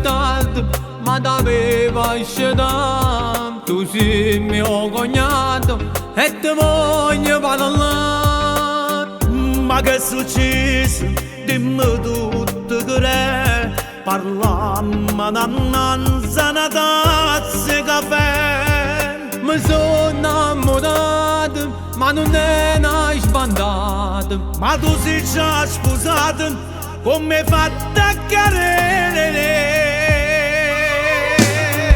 tardi, ma t'aveva scelto. Tu sei mio cognato e ti voglio parlare. Ma che è successo? Dimmi tutto che è. Parlammo d'annanza una tazza di caffè. Mi sono innamorato, ma non è una sbandata. Ma tu sei già sposato, come fatta a carere.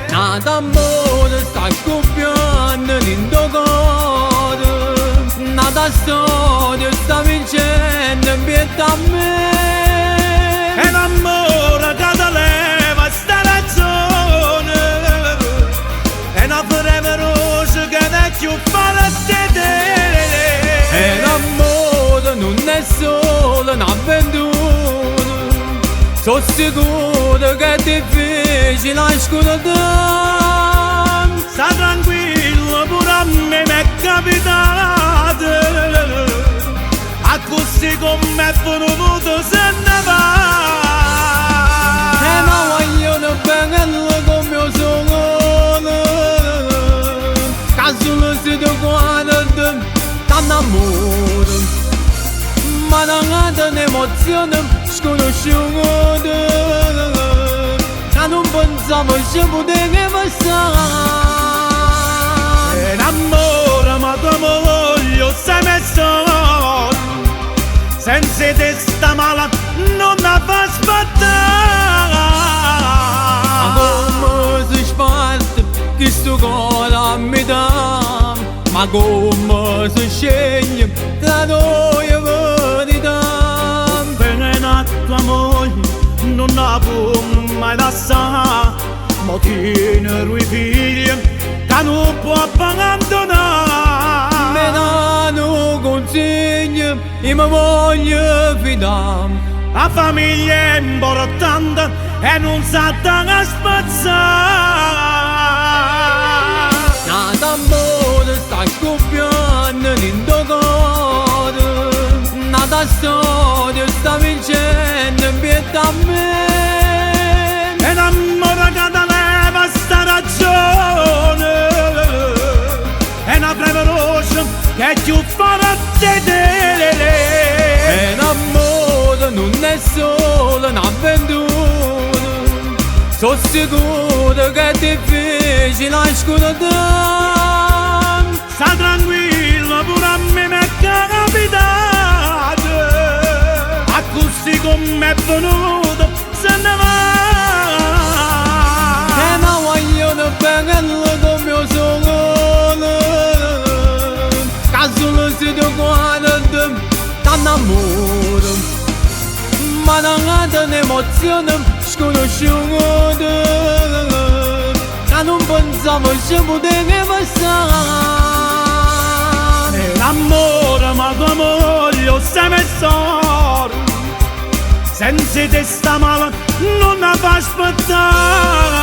Nata amore sta scoppiando dentro cuore. Nata storia sta vincendo in pietà a me. E l'amore che ti leva sta ragione. E una breve rosa che ne più fa la sedere. E l'amore non è solo un'avventura. Sono sicuro che è difficile ascoltare. Sta tranquillo, pure a me m'è capitato. A così come è venuto se ne va. E ma vogliono bene come io sono. Solo se ti guardo, t'annamoro. Ma non ha un'emozione sconosciuta. Che non pensavo ci potevi passare. E l'amore ma come voglio sei messo. Senza te sta male non la fa aspettare. Ma come si sparte che sto cuore a metà. Ma come si sceglie tra noi e verità. Bene a tua moglie non la può mai lasciare. Ma tiene lui figli che non può abbandonare. Me danno consigli e mi voglio fidare. La famiglia è importante e non sa da spazzare. Nata amore sta scoppiando dentro cuore. Nata storia sta vincendo in pietà a me. E l'amore che ti leva sta ragione. E una breve rosa che più farà sedere. E l'amore non è solo un'avventura. Sono sicuro che è difficile ascoltare. Sta tranquillo, pure a me m'è capitato. A così come è venuto se ne va. E ma vogliono bene come io sono. Che solo se ti guardo t'annamoro. Ma non ha un'emozione sconosciuta. Che non pensavo ci potevi passare. E l'amore ma tua moglie sei messo. Senza te sta male non la fa aspettare.